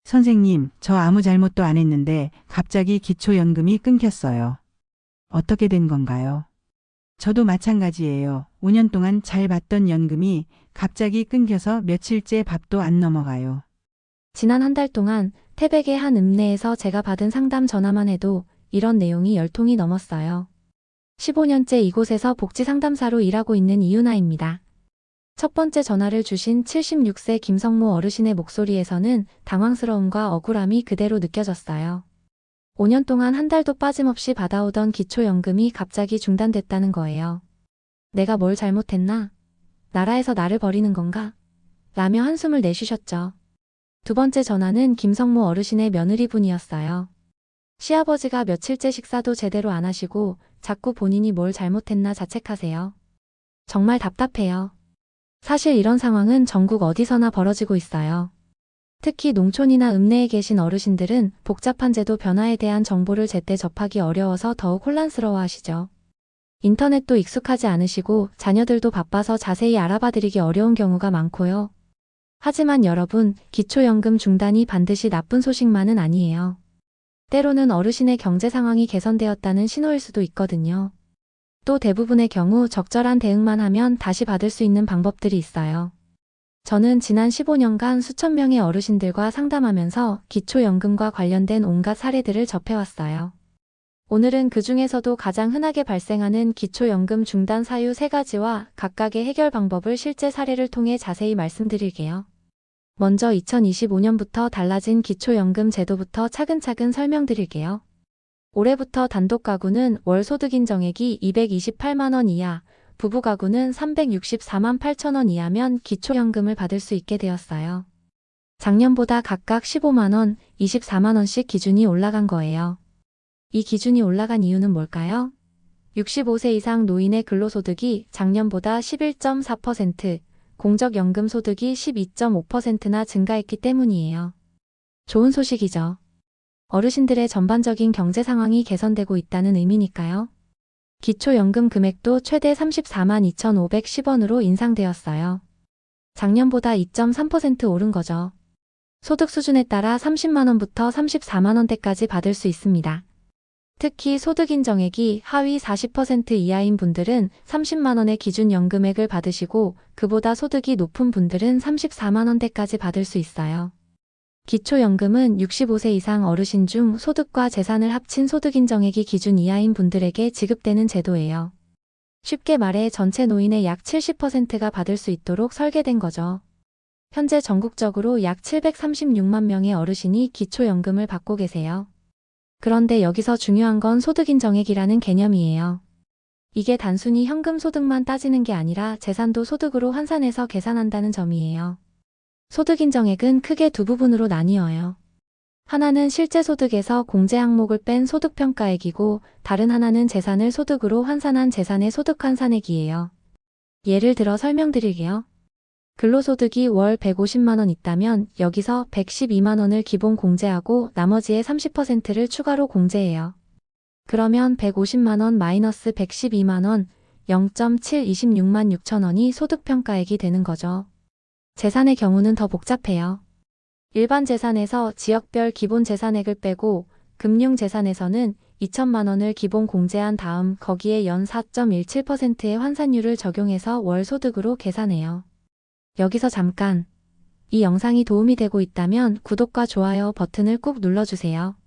선생님, 저 아무 잘못도 안 했는데 갑자기 기초연금이 끊겼어요. 어떻게 된 건가요? 저도 마찬가지예요. 5년 동안 잘 받던 연금이 갑자기 끊겨서 며칠째 밥도 안 넘어가요. 지난 한 달 동안 태백의 한 읍내에서 제가 받은 상담 전화만 해도 이런 내용이 10통이 넘었어요. 15년째 이곳에서 복지 상담사로 일하고 있는 이유나입니다. 첫 번째 전화를 주신 76세 김성모 어르신의 목소리에서는 당황스러움과 억울함이 그대로 느껴졌어요. 5년 동안 한 달도 빠짐없이 받아오던 기초연금이 갑자기 중단됐다는 거예요. 내가 뭘 잘못했나? 나라에서 나를 버리는 건가? 라며 한숨을 내쉬셨죠. 두 번째 전화는 김성모 어르신의 며느리분이었어요. 시아버지가 며칠째 식사도 제대로 안 하시고 자꾸 본인이 뭘 잘못했나 자책하세요. 정말 답답해요. 사실 이런 상황은 전국 어디서나 벌어지고 있어요. 특히 농촌이나 읍내에 계신 어르신들은 복잡한 제도 변화에 대한 정보를 제때 접하기 어려워서 더욱 혼란스러워하시죠. 인터넷도 익숙하지 않으시고 자녀들도 바빠서 자세히 알아봐드리기 어려운 경우가 많고요. 하지만 여러분, 기초연금 중단이 반드시 나쁜 소식만은 아니에요. 때로는 어르신의 경제 상황이 개선되었다는 신호일 수도 있거든요. 또 대부분의 경우 적절한 대응만 하면 다시 받을 수 있는 방법들이 있어요. 저는 지난 15년간 수천 명의 어르신들과 상담하면서 기초연금과 관련된 온갖 사례들을 접해왔어요. 오늘은 그 중에서도 가장 흔하게 발생하는 기초연금 중단 사유 3가지와 각각의 해결 방법을 실제 사례를 통해 자세히 말씀드릴게요. 먼저 2025년부터 달라진 기초연금 제도부터 차근차근 설명드릴게요. 올해부터 단독 가구는 월 소득 인정액이 228만 원 이하, 부부 가구는 364만 8천 원 이하면 기초연금을 받을 수 있게 되었어요. 작년보다 각각 15만 원, 24만 원씩 기준이 올라간 거예요. 이 기준이 올라간 이유는 뭘까요? 65세 이상 노인의 근로소득이 작년보다 11.4%, 공적연금 소득이 12.5%나 증가했기 때문이에요. 좋은 소식이죠. 어르신들의 전반적인 경제 상황이 개선되고 있다는 의미니까요. 기초연금 금액도 최대 34만 2,510원으로 인상되었어요. 작년보다 2.3% 오른 거죠. 소득 수준에 따라 30만 원부터 34만 원대까지 받을 수 있습니다. 특히 소득 인정액이 하위 40% 이하인 분들은 30만 원의 기준 연금액을 받으시고 그보다 소득이 높은 분들은 34만 원대까지 받을 수 있어요. 기초연금은 65세 이상 어르신 중 소득과 재산을 합친 소득 인정액이 기준 이하인 분들에게 지급되는 제도예요. 쉽게 말해 전체 노인의 약 70%가 받을 수 있도록 설계된 거죠. 현재 전국적으로 약 736만 명의 어르신이 기초연금을 받고 계세요. 그런데 여기서 중요한 건 소득인정액이라는 개념이에요. 이게 단순히 현금 소득만 따지는 게 아니라 재산도 소득으로 환산해서 계산한다는 점이에요. 소득인정액은 크게 두 부분으로 나뉘어요. 하나는 실제 소득에서 공제 항목을 뺀 소득평가액이고 다른 하나는 재산을 소득으로 환산한 재산의 소득환산액이에요. 예를 들어 설명드릴게요. 근로소득이 월 150만 원 있다면 여기서 112만 원을 기본 공제하고 나머지의 30%를 추가로 공제해요. 그러면 150만 원 마이너스 112만 원, 0.726만 6천 원이 소득평가액이 되는 거죠. 재산의 경우는 더 복잡해요. 일반 재산에서 지역별 기본 재산액을 빼고 금융재산에서는 2천만 원을 기본 공제한 다음 거기에 연 4.17%의 환산율을 적용해서 월 소득으로 계산해요. 여기서 잠깐, 이 영상이 도움이 되고 있다면 구독과 좋아요 버튼을 꾹 눌러주세요.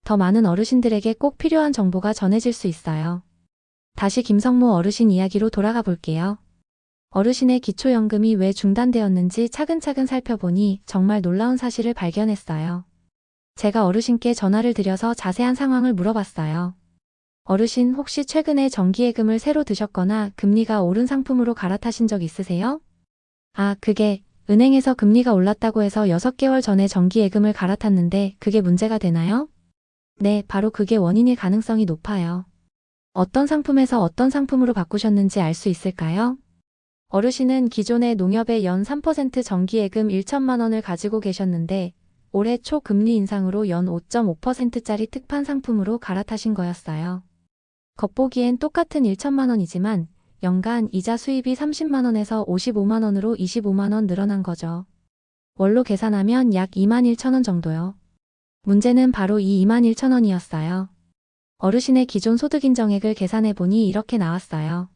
더 많은 어르신들에게 꼭 필요한 정보가 전해질 수 있어요. 다시 김성모 어르신 이야기로 돌아가 볼게요. 어르신의 기초연금이 왜 중단되었는지 차근차근 살펴보니 정말 놀라운 사실을 발견했어요. 제가 어르신께 전화를 드려서 자세한 상황을 물어봤어요. 어르신 혹시 최근에 정기예금을 새로 드셨거나 금리가 오른 상품으로 갈아타신 적 있으세요? 아, 그게 은행에서 금리가 올랐다고 해서 6개월 전에 정기예금을 갈아탔는데 그게 문제가 되나요? 네, 바로 그게 원인일 가능성이 높아요. 어떤 상품에서 어떤 상품으로 바꾸셨는지 알 수 있을까요? 어르신은 기존의 농협의 연 3% 정기예금 1천만 원을 가지고 계셨는데 올해 초 금리 인상으로 연 5.5%짜리 특판 상품으로 갈아타신 거였어요. 겉보기엔 똑같은 1천만 원이지만 연간 이자 수입이 30만 원에서 55만 원으로 25만 원 늘어난 거죠. 월로 계산하면 약 21,000원 정도요. 문제는 바로 이 21,000원이었어요. 어르신의 기존 소득 인정액을 계산해보니 이렇게 나왔어요.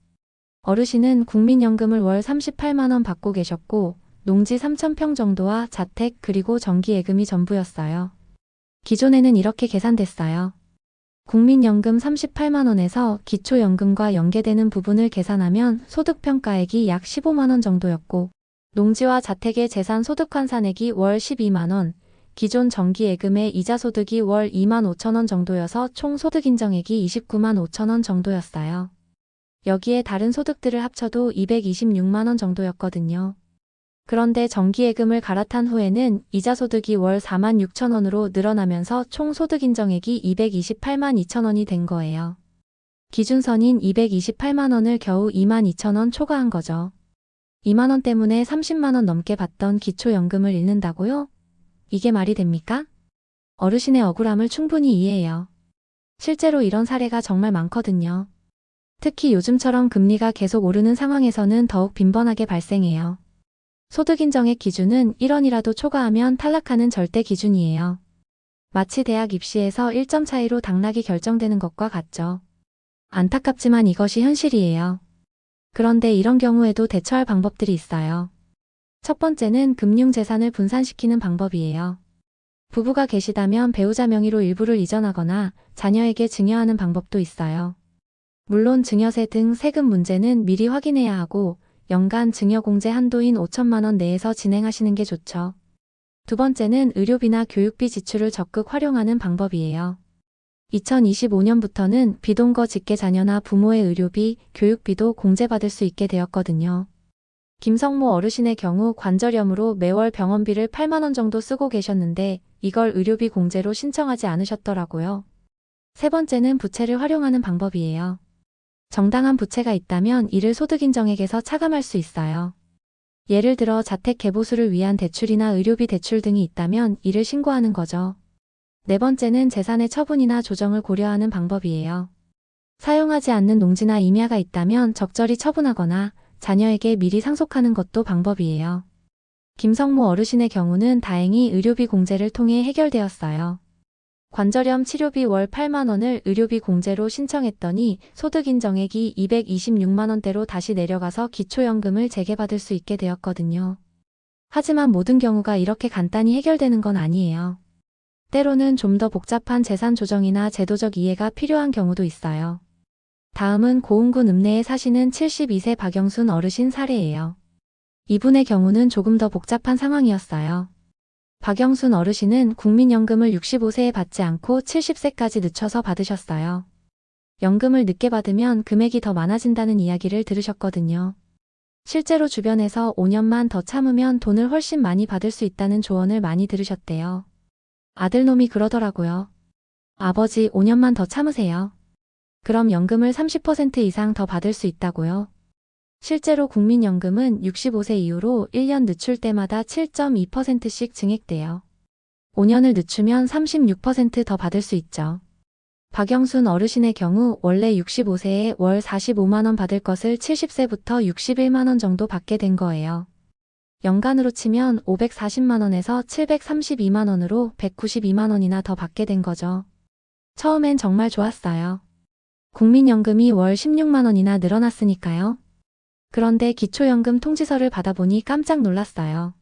어르신은 국민연금을 월 38만 원 받고 계셨고 농지 3,000평 정도와 자택 그리고 전기예금이 전부였어요. 기존에는 이렇게 계산됐어요. 국민연금 38만 원에서 기초연금과 연계되는 부분을 계산하면 소득평가액이 약 15만 원 정도였고 농지와 자택의 재산 소득 환산액이 월 12만 원, 기존 전기예금의 이자소득이 월 2만 5천 원 정도여서 총 소득인정액이 29만 5천 원 정도였어요. 여기에 다른 소득들을 합쳐도 226만 원 정도였거든요. 그런데 전기예금을 갈아탄 후에는 이자소득이 월 4만 6천 원으로 늘어나면서 총 소득인정액이 228만 2천 원이 된 거예요. 기준선인 228만 원을 겨우 2만 2천 원 초과한 거죠. 2만 원 때문에 30만 원 넘게 받던 기초연금을 잃는다고요? 이게 말이 됩니까? 어르신의 억울함을 충분히 이해해요. 실제로 이런 사례가 정말 많거든요. 특히 요즘처럼 금리가 계속 오르는 상황에서는 더욱 빈번하게 발생해요. 소득인정액 기준은 1원이라도 초과하면 탈락하는 절대 기준이에요. 마치 대학 입시에서 1점 차이로 당락이 결정되는 것과 같죠. 안타깝지만 이것이 현실이에요. 그런데 이런 경우에도 대처할 방법들이 있어요. 첫 번째는 금융재산을 분산시키는 방법이에요. 부부가 계시다면 배우자 명의로 일부를 이전하거나 자녀에게 증여하는 방법도 있어요. 물론 증여세 등 세금 문제는 미리 확인해야 하고 연간 증여공제 한도인 5천만 원 내에서 진행하시는 게 좋죠. 두 번째는 의료비나 교육비 지출을 적극 활용하는 방법이에요. 2025년부터는 비동거 직계 자녀나 부모의 의료비, 교육비도 공제받을 수 있게 되었거든요. 김성모 어르신의 경우 관절염으로 매월 병원비를 8만 원 정도 쓰고 계셨는데 이걸 의료비 공제로 신청하지 않으셨더라고요. 세 번째는 부채를 활용하는 방법이에요. 정당한 부채가 있다면 이를 소득인정액에서 차감할 수 있어요. 예를 들어 자택 개보수를 위한 대출이나 의료비 대출 등이 있다면 이를 신고하는 거죠. 네 번째는 재산의 처분이나 조정을 고려하는 방법이에요. 사용하지 않는 농지나 임야가 있다면 적절히 처분하거나 자녀에게 미리 상속하는 것도 방법이에요. 김성모 어르신의 경우는 다행히 의료비 공제를 통해 해결되었어요. 관절염 치료비 월 8만 원을 의료비 공제로 신청했더니 소득인정액이 226만 원대로 다시 내려가서 기초연금을 재개받을 수 있게 되었거든요. 하지만 모든 경우가 이렇게 간단히 해결되는 건 아니에요. 때로는 좀 더 복잡한 재산 조정이나 제도적 이해가 필요한 경우도 있어요. 다음은 고흥군 읍내에 사시는 72세 박영순 어르신 사례예요. 이분의 경우는 조금 더 복잡한 상황이었어요. 박영순 어르신은 국민연금을 65세에 받지 않고 70세까지 늦춰서 받으셨어요. 연금을 늦게 받으면 금액이 더 많아진다는 이야기를 들으셨거든요. 실제로 주변에서 5년만 더 참으면 돈을 훨씬 많이 받을 수 있다는 조언을 많이 들으셨대요. 아들놈이 그러더라고요. 아버지 5년만 더 참으세요. 그럼 연금을 30% 이상 더 받을 수 있다고요. 실제로 국민연금은 65세 이후로 1년 늦출 때마다 7.2%씩 증액돼요. 5년을 늦추면 36% 더 받을 수 있죠. 박영순 어르신의 경우 원래 65세에 월 45만 원 받을 것을 70세부터 61만 원 정도 받게 된 거예요. 연간으로 치면 540만 원에서 732만 원으로 192만 원이나 더 받게 된 거죠. 처음엔 정말 좋았어요. 국민연금이 월 16만 원이나 늘어났으니까요. 그런데 기초연금 통지서를 받아보니 깜짝 놀랐어요.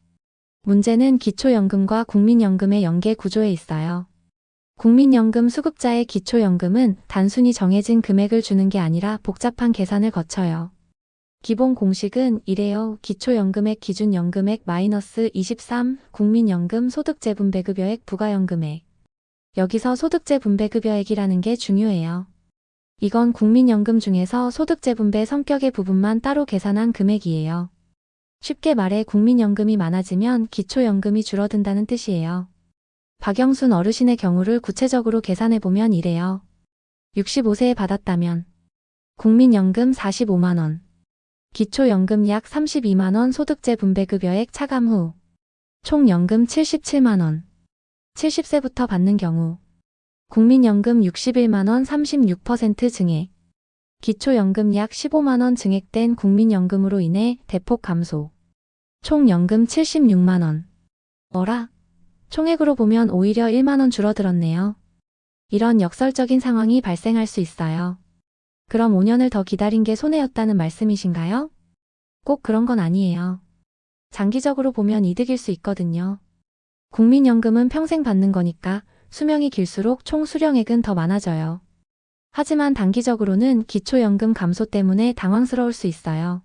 문제는 기초연금과 국민연금의 연계 구조에 있어요. 국민연금 수급자의 기초연금은 단순히 정해진 금액을 주는 게 아니라 복잡한 계산을 거쳐요. 기본 공식은 이래요. 기초연금액 기준연금액 마이너스 23 국민연금 소득재분배급여액 부가연금액. 여기서 소득재분배급여액이라는 게 중요해요. 이건 국민연금 중에서 소득재분배 성격의 부분만 따로 계산한 금액이에요. 쉽게 말해 국민연금이 많아지면 기초연금이 줄어든다는 뜻이에요. 박영순 어르신의 경우를 구체적으로 계산해보면 이래요. 65세에 받았다면 국민연금 45만 원, 기초연금 약 32만 원 소득재분배급여액 차감 후 총 연금 77만 원, 70세부터 받는 경우 국민연금 61만 원 36% 증액, 기초연금 약 15만 원 증액된 국민연금으로 인해 대폭 감소, 총 연금 76만 원, 어라? 총액으로 보면 오히려 1만 원 줄어들었네요. 이런 역설적인 상황이 발생할 수 있어요. 그럼 5년을 더 기다린 게 손해였다는 말씀이신가요? 꼭 그런 건 아니에요. 장기적으로 보면 이득일 수 있거든요. 국민연금은 평생 받는 거니까 수명이 길수록 총 수령액은 더 많아져요. 하지만 단기적으로는 기초연금 감소 때문에 당황스러울 수 있어요.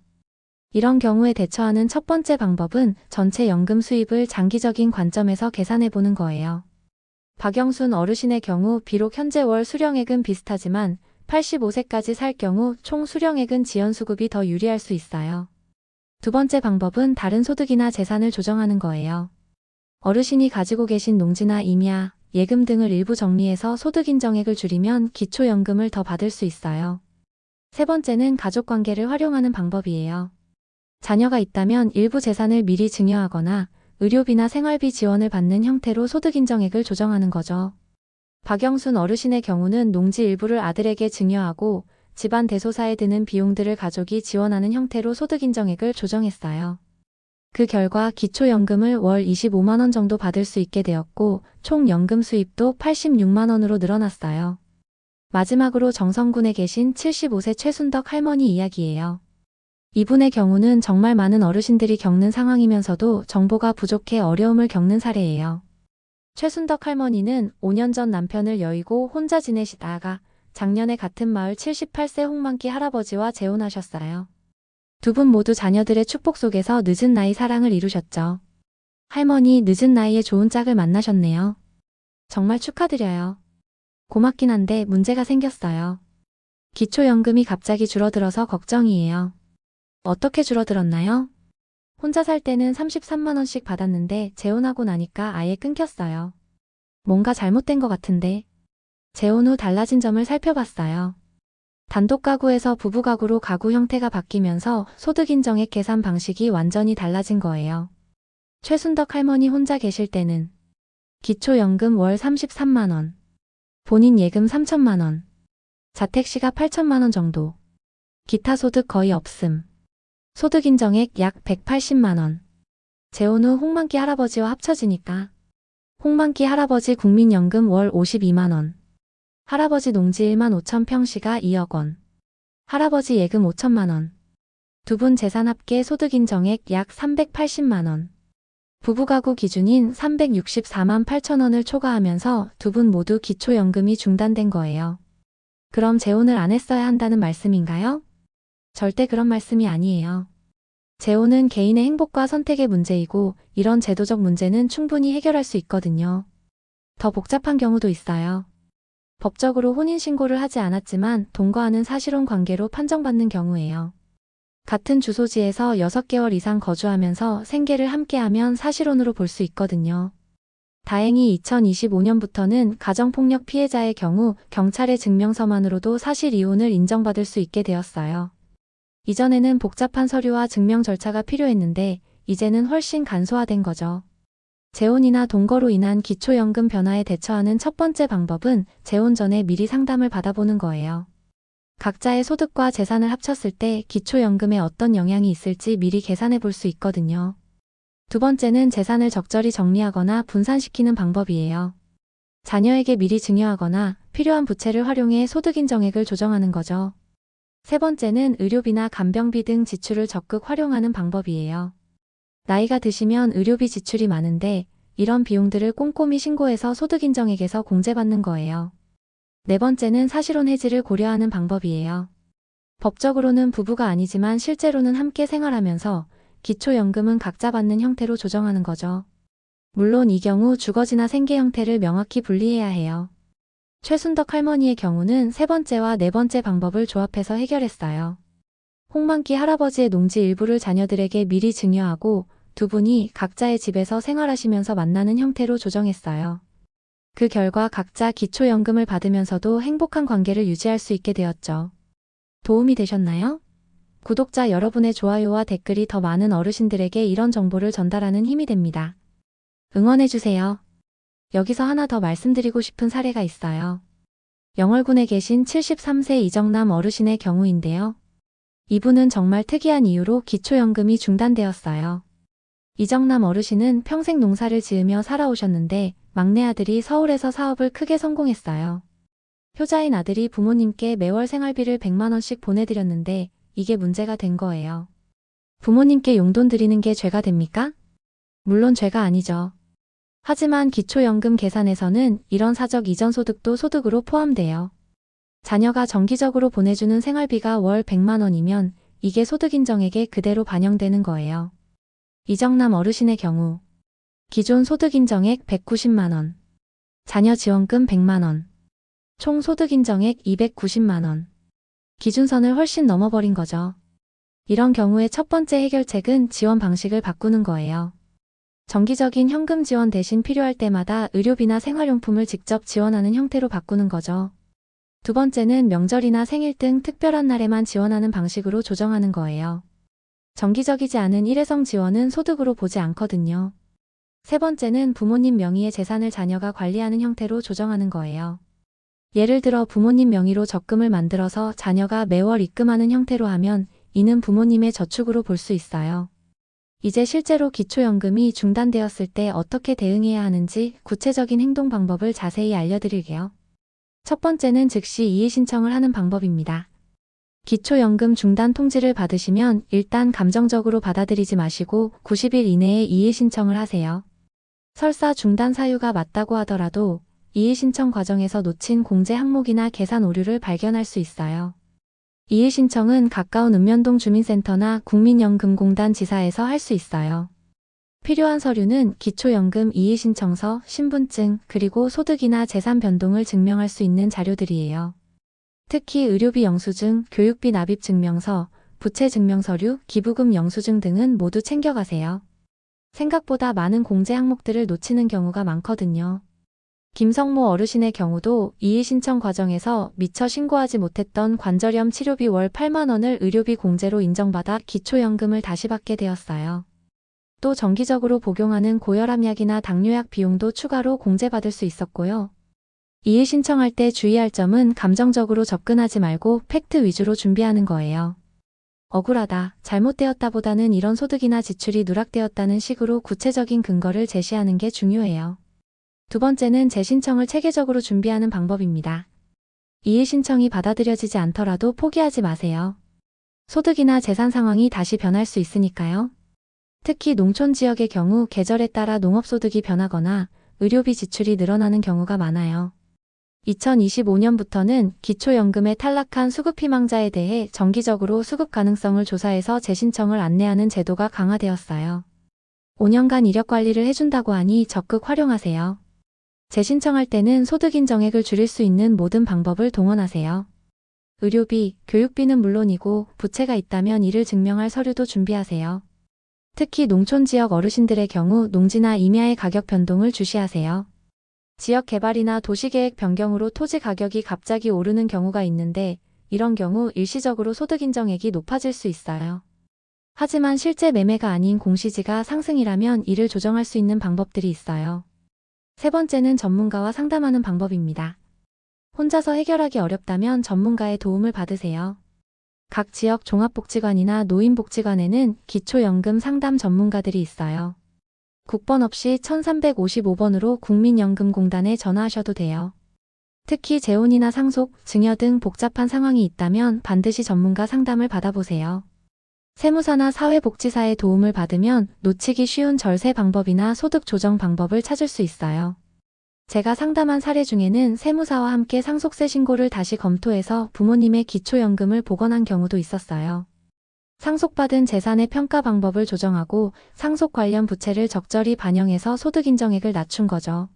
이런 경우에 대처하는 첫 번째 방법은 전체 연금 수입을 장기적인 관점에서 계산해 보는 거예요. 박영순 어르신의 경우 비록 현재 월 수령액은 비슷하지만 85세까지 살 경우 총 수령액은 지연수급이 더 유리할 수 있어요. 두 번째 방법은 다른 소득이나 재산을 조정하는 거예요. 어르신이 가지고 계신 농지나 임야, 예금 등을 일부 정리해서 소득 인정액을 줄이면 기초연금을 더 받을 수 있어요. 세 번째는 가족관계를 활용하는 방법이에요. 자녀가 있다면 일부 재산을 미리 증여하거나 의료비나 생활비 지원을 받는 형태로 소득 인정액을 조정하는 거죠. 박영순 어르신의 경우는 농지 일부를 아들에게 증여하고 집안 대소사에 드는 비용들을 가족이 지원하는 형태로 소득 인정액을 조정했어요. 그 결과 기초연금을 월 25만 원 정도 받을 수 있게 되었고 총 연금 수입도 86만 원으로 늘어났어요. 마지막으로 정선군에 계신 75세 최순덕 할머니 이야기예요. 이분의 경우는 정말 많은 어르신들이 겪는 상황이면서도 정보가 부족해 어려움을 겪는 사례예요. 최순덕 할머니는 5년 전 남편을 여의고 혼자 지내시다가 작년에 같은 마을 78세 홍만기 할아버지와 재혼하셨어요. 두 분 모두 자녀들의 축복 속에서 늦은 나이 사랑을 이루셨죠. 할머니 늦은 나이에 좋은 짝을 만나셨네요. 정말 축하드려요. 고맙긴 한데 문제가 생겼어요. 기초연금이 갑자기 줄어들어서 걱정이에요. 어떻게 줄어들었나요? 혼자 살 때는 33만 원씩 받았는데 재혼하고 나니까 아예 끊겼어요. 뭔가 잘못된 것 같은데. 재혼 후 달라진 점을 살펴봤어요. 단독 가구에서 부부 가구로 가구 형태가 바뀌면서 소득 인정액 계산 방식이 완전히 달라진 거예요. 최순덕 할머니 혼자 계실 때는 기초연금 월 33만 원, 본인 예금 3천만 원, 자택시가 8천만 원 정도, 기타 소득 거의 없음, 소득 인정액 약 180만 원. 재혼 후 홍만기 할아버지와 합쳐지니까 홍만기 할아버지 국민연금 월 52만 원, 할아버지 농지 1만 5천 평시가 2억 원, 할아버지 예금 5천만 원, 두 분 재산 합계 소득 인정액 약 380만 원, 부부가구 기준인 364만 8천 원을 초과하면서 두 분 모두 기초연금이 중단된 거예요. 그럼 재혼을 안 했어야 한다는 말씀인가요? 절대 그런 말씀이 아니에요. 재혼은 개인의 행복과 선택의 문제이고 이런 제도적 문제는 충분히 해결할 수 있거든요. 더 복잡한 경우도 있어요. 법적으로 혼인신고를 하지 않았지만 동거하는 사실혼 관계로 판정받는 경우예요. 같은 주소지에서 6개월 이상 거주하면서 생계를 함께하면 사실혼으로 볼 수 있거든요. 다행히 2025년부터는 가정폭력 피해자의 경우 경찰의 증명서만으로도 사실 이혼을 인정받을 수 있게 되었어요. 이전에는 복잡한 서류와 증명 절차가 필요했는데 이제는 훨씬 간소화된 거죠. 재혼이나 동거로 인한 기초연금 변화에 대처하는 첫 번째 방법은 재혼 전에 미리 상담을 받아보는 거예요. 각자의 소득과 재산을 합쳤을 때 기초연금에 어떤 영향이 있을지 미리 계산해 볼 수 있거든요. 두 번째는 재산을 적절히 정리하거나 분산시키는 방법이에요. 자녀에게 미리 증여하거나 필요한 부채를 활용해 소득 인정액을 조정하는 거죠. 세 번째는 의료비나 간병비 등 지출을 적극 활용하는 방법이에요. 나이가 드시면 의료비 지출이 많은데 이런 비용들을 꼼꼼히 신고해서 소득 인정액에서 공제받는 거예요. 네 번째는 사실혼 해지를 고려하는 방법이에요. 법적으로는 부부가 아니지만 실제로는 함께 생활하면서 기초연금은 각자 받는 형태로 조정하는 거죠. 물론 이 경우 주거지나 생계 형태를 명확히 분리해야 해요. 최순덕 할머니의 경우는 세 번째와 네 번째 방법을 조합해서 해결했어요. 홍만기 할아버지의 농지 일부를 자녀들에게 미리 증여하고 두 분이 각자의 집에서 생활하시면서 만나는 형태로 조정했어요. 그 결과 각자 기초연금을 받으면서도 행복한 관계를 유지할 수 있게 되었죠. 도움이 되셨나요? 구독자 여러분의 좋아요와 댓글이 더 많은 어르신들에게 이런 정보를 전달하는 힘이 됩니다. 응원해주세요. 여기서 하나 더 말씀드리고 싶은 사례가 있어요. 영월군에 계신 73세 이정남 어르신의 경우인데요. 이분은 정말 특이한 이유로 기초연금이 중단되었어요. 이정남 어르신은 평생 농사를 지으며 살아오셨는데 막내 아들이 서울에서 사업을 크게 성공했어요. 효자인 아들이 부모님께 매월 생활비를 100만 원씩 보내드렸는데 이게 문제가 된 거예요. 부모님께 용돈 드리는 게 죄가 됩니까? 물론 죄가 아니죠. 하지만 기초연금 계산에서는 이런 사적 이전 소득도 소득으로 포함돼요. 자녀가 정기적으로 보내주는 생활비가 월 100만 원이면 이게 소득인정액에 그대로 반영되는 거예요. 이정남 어르신의 경우 기존 소득인정액 190만 원, 자녀 지원금 100만 원, 총 소득인정액 290만 원. 기준선을 훨씬 넘어버린 거죠. 이런 경우에 첫 번째 해결책은 지원 방식을 바꾸는 거예요. 정기적인 현금 지원 대신 필요할 때마다 의료비나 생활용품을 직접 지원하는 형태로 바꾸는 거죠. 두 번째는 명절이나 생일 등 특별한 날에만 지원하는 방식으로 조정하는 거예요. 정기적이지 않은 일회성 지원은 소득으로 보지 않거든요. 세 번째는 부모님 명의의 재산을 자녀가 관리하는 형태로 조정하는 거예요. 예를 들어 부모님 명의로 적금을 만들어서 자녀가 매월 입금하는 형태로 하면 이는 부모님의 저축으로 볼 수 있어요. 이제 실제로 기초연금이 중단되었을 때 어떻게 대응해야 하는지 구체적인 행동 방법을 자세히 알려드릴게요. 첫 번째는 즉시 이의 신청을 하는 방법입니다. 기초연금 중단 통지를 받으시면 일단 감정적으로 받아들이지 마시고 90일 이내에 이의 신청을 하세요. 설사 중단 사유가 맞다고 하더라도 이의 신청 과정에서 놓친 공제 항목이나 계산 오류를 발견할 수 있어요. 이의 신청은 가까운 읍면동 주민센터나 국민연금공단 지사에서 할 수 있어요. 필요한 서류는 기초연금 이의 신청서, 신분증, 그리고 소득이나 재산 변동을 증명할 수 있는 자료들이에요. 특히 의료비 영수증, 교육비 납입 증명서, 부채 증명서류, 기부금 영수증 등은 모두 챙겨가세요. 생각보다 많은 공제 항목들을 놓치는 경우가 많거든요. 김성모 어르신의 경우도 이의 신청 과정에서 미처 신고하지 못했던 관절염 치료비 월 8만 원을 의료비 공제로 인정받아 기초연금을 다시 받게 되었어요. 또 정기적으로 복용하는 고혈압약이나 당뇨약 비용도 추가로 공제받을 수 있었고요. 이의 신청할 때 주의할 점은 감정적으로 접근하지 말고 팩트 위주로 준비하는 거예요. 억울하다, 잘못되었다 보다는 이런 소득이나 지출이 누락되었다는 식으로 구체적인 근거를 제시하는 게 중요해요. 두 번째는 재신청을 체계적으로 준비하는 방법입니다. 이의 신청이 받아들여지지 않더라도 포기하지 마세요. 소득이나 재산 상황이 다시 변할 수 있으니까요. 특히 농촌 지역의 경우 계절에 따라 농업소득이 변하거나 의료비 지출이 늘어나는 경우가 많아요. 2025년부터는 기초연금에 탈락한 수급 희망자에 대해 정기적으로 수급 가능성을 조사해서 재신청을 안내하는 제도가 강화되었어요. 5년간 이력 관리를 해준다고 하니 적극 활용하세요. 재신청할 때는 소득인정액을 줄일 수 있는 모든 방법을 동원하세요. 의료비, 교육비는 물론이고 부채가 있다면 이를 증명할 서류도 준비하세요. 특히 농촌 지역 어르신들의 경우 농지나 임야의 가격 변동을 주시하세요. 지역 개발이나 도시계획 변경으로 토지 가격이 갑자기 오르는 경우가 있는데 이런 경우 일시적으로 소득인정액이 높아질 수 있어요. 하지만 실제 매매가 아닌 공시지가 상승이라면 이를 조정할 수 있는 방법들이 있어요. 세 번째는 전문가와 상담하는 방법입니다. 혼자서 해결하기 어렵다면 전문가의 도움을 받으세요. 각 지역 종합복지관이나 노인복지관에는 기초연금 상담 전문가들이 있어요. 국번 없이 1355번으로 국민연금공단에 전화하셔도 돼요. 특히 재혼이나 상속, 증여 등 복잡한 상황이 있다면 반드시 전문가 상담을 받아보세요. 세무사나 사회복지사의 도움을 받으면 놓치기 쉬운 절세 방법이나 소득 조정 방법을 찾을 수 있어요. 제가 상담한 사례 중에는 세무사와 함께 상속세 신고를 다시 검토해서 부모님의 기초연금을 복원한 경우도 있었어요. 상속받은 재산의 평가 방법을 조정하고 상속 관련 부채를 적절히 반영해서 소득인정액을 낮춘 거죠.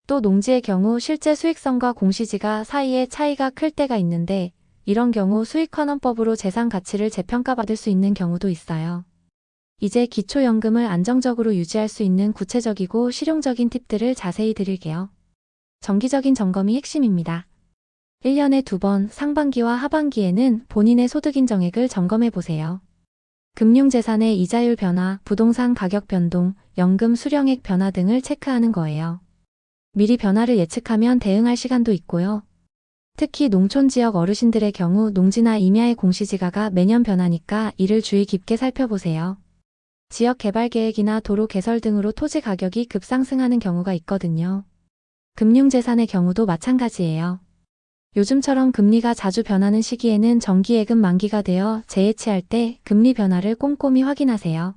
또 농지의 경우 실제 수익성과 공시지가 사이에 차이가 클 때가 있는데 이런 경우 수익환원법으로 재산 가치를 재평가받을 수 있는 경우도 있어요. 이제 기초연금을 안정적으로 유지할 수 있는 구체적이고 실용적인 팁들을 자세히 드릴게요. 정기적인 점검이 핵심입니다. 1년에 2번 상반기와 하반기에는 본인의 소득인정액을 점검해 보세요. 금융재산의 이자율 변화, 부동산 가격 변동, 연금 수령액 변화 등을 체크하는 거예요. 미리 변화를 예측하면 대응할 시간도 있고요. 특히 농촌 지역 어르신들의 경우 농지나 임야의 공시지가가 매년 변하니까 이를 주의 깊게 살펴보세요. 지역 개발 계획이나 도로 개설 등으로 토지 가격이 급상승하는 경우가 있거든요. 금융재산의 경우도 마찬가지예요. 요즘처럼 금리가 자주 변하는 시기에는 정기예금 만기가 되어 재해치할 때 금리 변화를 꼼꼼히 확인하세요.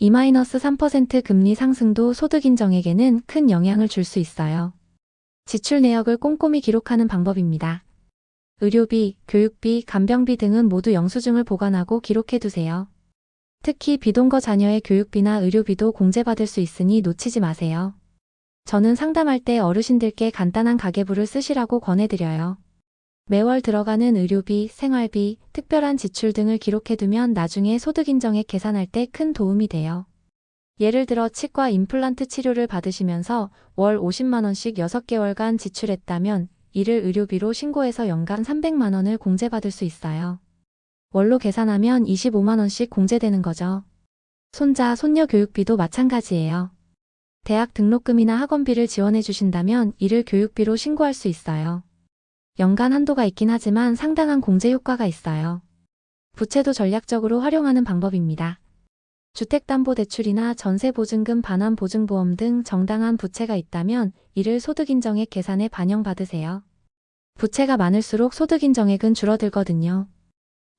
2-3% 금리 상승도 소득 인정에게는 큰 영향을 줄 수 있어요. 지출 내역을 꼼꼼히 기록하는 방법입니다. 의료비, 교육비, 간병비 등은 모두 영수증을 보관하고 기록해 두세요. 특히 비동거 자녀의 교육비나 의료비도 공제받을 수 있으니 놓치지 마세요. 저는 상담할 때 어르신들께 간단한 가계부를 쓰시라고 권해드려요. 매월 들어가는 의료비, 생활비, 특별한 지출 등을 기록해두면 나중에 소득인정액 계산할 때 큰 도움이 돼요. 예를 들어 치과 임플란트 치료를 받으시면서 월 50만 원씩 6개월간 지출했다면 이를 의료비로 신고해서 연간 300만 원을 공제받을 수 있어요. 월로 계산하면 25만 원씩 공제되는 거죠. 손자, 손녀 교육비도 마찬가지예요. 대학 등록금이나 학원비를 지원해 주신다면 이를 교육비로 신고할 수 있어요. 연간 한도가 있긴 하지만 상당한 공제 효과가 있어요. 부채도 전략적으로 활용하는 방법입니다. 주택담보대출이나 전세보증금 반환보증보험 등 정당한 부채가 있다면 이를 소득인정액 계산에 반영받으세요. 부채가 많을수록 소득인정액은 줄어들거든요.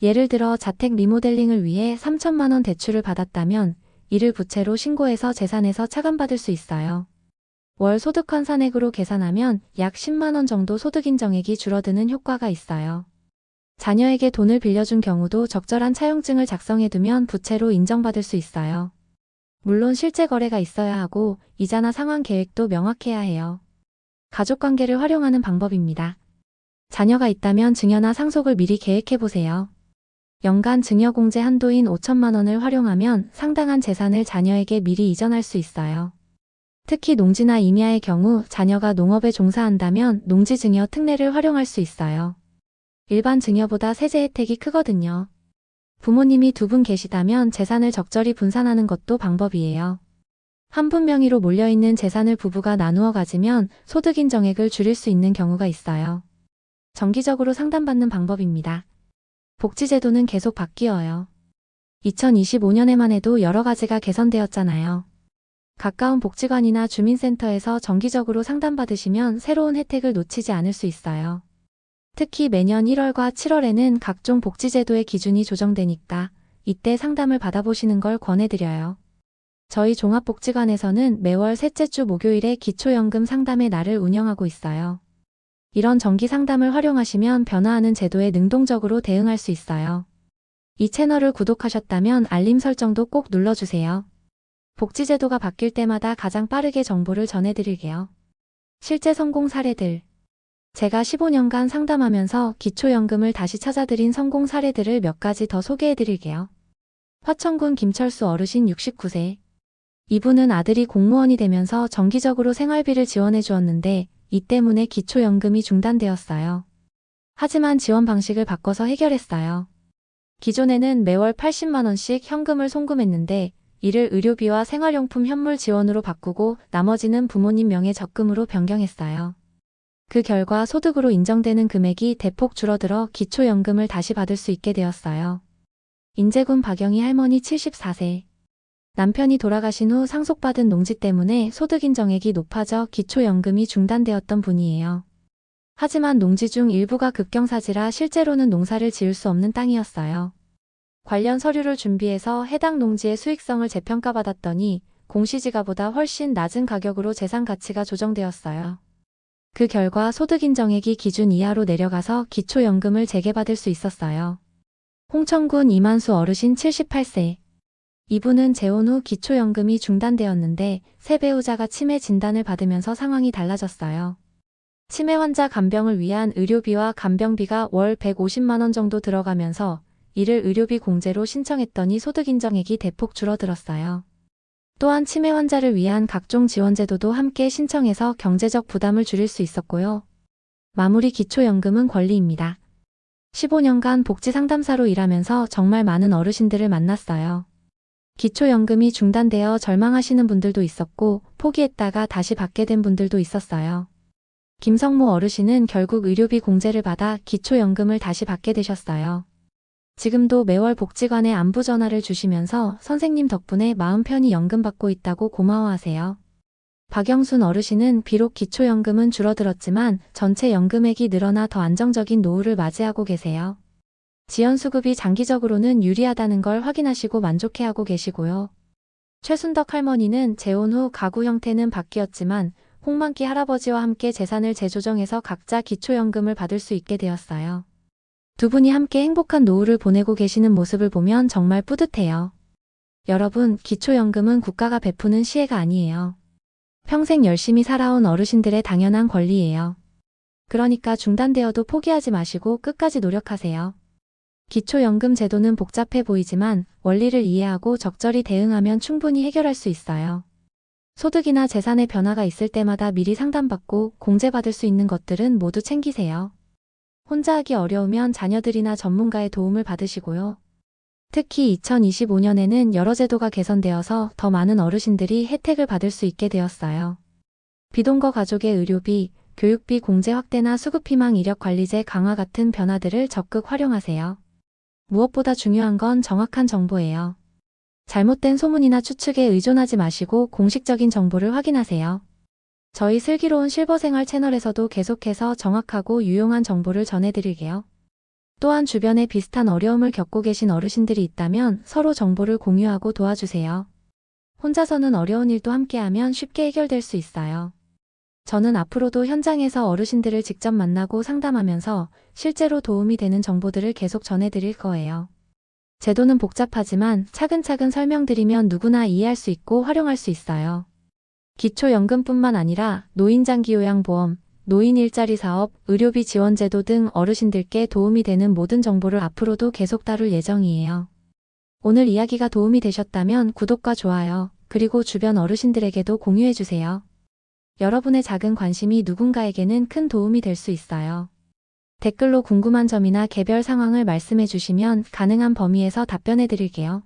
예를 들어 자택 리모델링을 위해 3천만 원 대출을 받았다면 이를 부채로 신고해서 재산에서 차감받을 수 있어요. 월 소득 환산액으로 계산하면 약 10만 원 정도 소득인정액이 줄어드는 효과가 있어요. 자녀에게 돈을 빌려준 경우도 적절한 차용증을 작성해두면 부채로 인정받을 수 있어요. 물론 실제 거래가 있어야 하고 이자나 상환 계획도 명확해야 해요. 가족관계를 활용하는 방법입니다. 자녀가 있다면 증여나 상속을 미리 계획해보세요. 연간 증여공제 한도인 5천만 원을 활용하면 상당한 재산을 자녀에게 미리 이전할 수 있어요. 특히 농지나 임야의 경우 자녀가 농업에 종사한다면 농지증여 특례를 활용할 수 있어요. 일반 증여보다 세제 혜택이 크거든요. 부모님이 2분 계시다면 재산을 적절히 분산하는 것도 방법이에요. 한 분 명의로 몰려있는 재산을 부부가 나누어 가지면 소득인정액을 줄일 수 있는 경우가 있어요. 정기적으로 상담받는 방법입니다. 복지제도는 계속 바뀌어요. 2025년에만 해도 여러 가지가 개선되었잖아요. 가까운 복지관이나 주민센터에서 정기적으로 상담받으시면 새로운 혜택을 놓치지 않을 수 있어요. 특히 매년 1월과 7월에는 각종 복지제도의 기준이 조정되니까 이때 상담을 받아보시는 걸 권해드려요. 저희 종합복지관에서는 매월 셋째 주 목요일에 기초연금 상담의 날을 운영하고 있어요. 이런 정기 상담을 활용하시면 변화하는 제도에 능동적으로 대응할 수 있어요. 이 채널을 구독하셨다면 알림 설정도 꼭 눌러주세요. 복지제도가 바뀔 때마다 가장 빠르게 정보를 전해드릴게요. 실제 성공 사례들. 제가 15년간 상담하면서 기초연금을 다시 찾아드린 성공 사례들을 몇 가지 더 소개해드릴게요. 화천군 김철수 어르신 69세. 이분은 아들이 공무원이 되면서 정기적으로 생활비를 지원해 주었는데 이 때문에 기초연금이 중단되었어요. 하지만 지원 방식을 바꿔서 해결했어요. 기존에는 매월 80만 원씩 현금을 송금했는데 이를 의료비와 생활용품 현물 지원으로 바꾸고 나머지는 부모님 명의 적금으로 변경했어요. 그 결과 소득으로 인정되는 금액이 대폭 줄어들어 기초연금을 다시 받을 수 있게 되었어요. 인제군 박영희 할머니 74세. 남편이 돌아가신 후 상속받은 농지 때문에 소득인정액이 높아져 기초연금이 중단되었던 분이에요. 하지만 농지 중 일부가 급경사지라 실제로는 농사를 지을 수 없는 땅이었어요. 관련 서류를 준비해서 해당 농지의 수익성을 재평가받았더니 공시지가보다 훨씬 낮은 가격으로 재산 가치가 조정되었어요. 그 결과 소득인정액이 기준 이하로 내려가서 기초연금을 재개받을 수 있었어요. 홍천군 이만수 어르신 78세. 이분은 재혼 후 기초연금이 중단되었는데 새 배우자가 치매 진단을 받으면서 상황이 달라졌어요. 치매 환자 간병을 위한 의료비와 간병비가 월 150만 원 정도 들어가면서 이를 의료비 공제로 신청했더니 소득인정액이 대폭 줄어들었어요. 또한 치매 환자를 위한 각종 지원제도도 함께 신청해서 경제적 부담을 줄일 수 있었고요. 마무리 기초연금은 권리입니다. 15년간 복지상담사로 일하면서 정말 많은 어르신들을 만났어요. 기초연금이 중단되어 절망하시는 분들도 있었고 포기했다가 다시 받게 된 분들도 있었어요. 김성모 어르신은 결국 의료비 공제를 받아 기초연금을 다시 받게 되셨어요. 지금도 매월 복지관에 안부 전화를 주시면서 선생님 덕분에 마음 편히 연금 받고 있다고 고마워하세요. 박영순 어르신은 비록 기초연금은 줄어들었지만 전체 연금액이 늘어나 더 안정적인 노후를 맞이하고 계세요. 지연수급이 장기적으로는 유리하다는 걸 확인하시고 만족해하고 계시고요. 최순덕 할머니는 재혼 후 가구 형태는 바뀌었지만 홍만기 할아버지와 함께 재산을 재조정해서 각자 기초연금을 받을 수 있게 되었어요. 두 분이 함께 행복한 노후를 보내고 계시는 모습을 보면 정말 뿌듯해요. 여러분, 기초연금은 국가가 베푸는 시혜가 아니에요. 평생 열심히 살아온 어르신들의 당연한 권리예요. 그러니까 중단되어도 포기하지 마시고 끝까지 노력하세요. 기초연금 제도는 복잡해 보이지만 원리를 이해하고 적절히 대응하면 충분히 해결할 수 있어요. 소득이나 재산의 변화가 있을 때마다 미리 상담받고 공제받을 수 있는 것들은 모두 챙기세요. 혼자 하기 어려우면 자녀들이나 전문가의 도움을 받으시고요. 특히 2025년에는 여러 제도가 개선되어서 더 많은 어르신들이 혜택을 받을 수 있게 되었어요. 비동거 가족의 의료비, 교육비 공제 확대나 수급희망 이력관리제 강화 같은 변화들을 적극 활용하세요. 무엇보다 중요한 건 정확한 정보예요. 잘못된 소문이나 추측에 의존하지 마시고 공식적인 정보를 확인하세요. 저희 슬기로운 실버생활 채널에서도 계속해서 정확하고 유용한 정보를 전해드릴게요. 또한 주변에 비슷한 어려움을 겪고 계신 어르신들이 있다면 서로 정보를 공유하고 도와주세요. 혼자서는 어려운 일도 함께하면 쉽게 해결될 수 있어요. 저는 앞으로도 현장에서 어르신들을 직접 만나고 상담하면서 실제로 도움이 되는 정보들을 계속 전해드릴 거예요. 제도는 복잡하지만 차근차근 설명드리면 누구나 이해할 수 있고 활용할 수 있어요. 기초연금뿐만 아니라 노인장기요양보험, 노인 일자리 사업, 의료비 지원제도 등 어르신들께 도움이 되는 모든 정보를 앞으로도 계속 다룰 예정이에요. 오늘 이야기가 도움이 되셨다면 구독과 좋아요, 그리고 주변 어르신들에게도 공유해주세요. 여러분의 작은 관심이 누군가에게는 큰 도움이 될 수 있어요. 댓글로 궁금한 점이나 개별 상황을 말씀해 주시면 가능한 범위에서 답변해 드릴게요.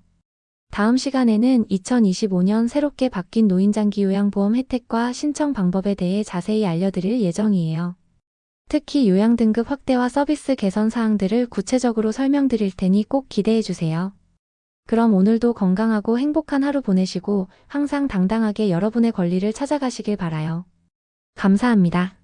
다음 시간에는 2025년 새롭게 바뀐 노인장기요양보험 혜택과 신청 방법에 대해 자세히 알려드릴 예정이에요. 특히 요양 등급 확대와 서비스 개선 사항들을 구체적으로 설명드릴 테니 꼭 기대해 주세요. 그럼 오늘도 건강하고 행복한 하루 보내시고 항상 당당하게 여러분의 권리를 찾아가시길 바라요. 감사합니다.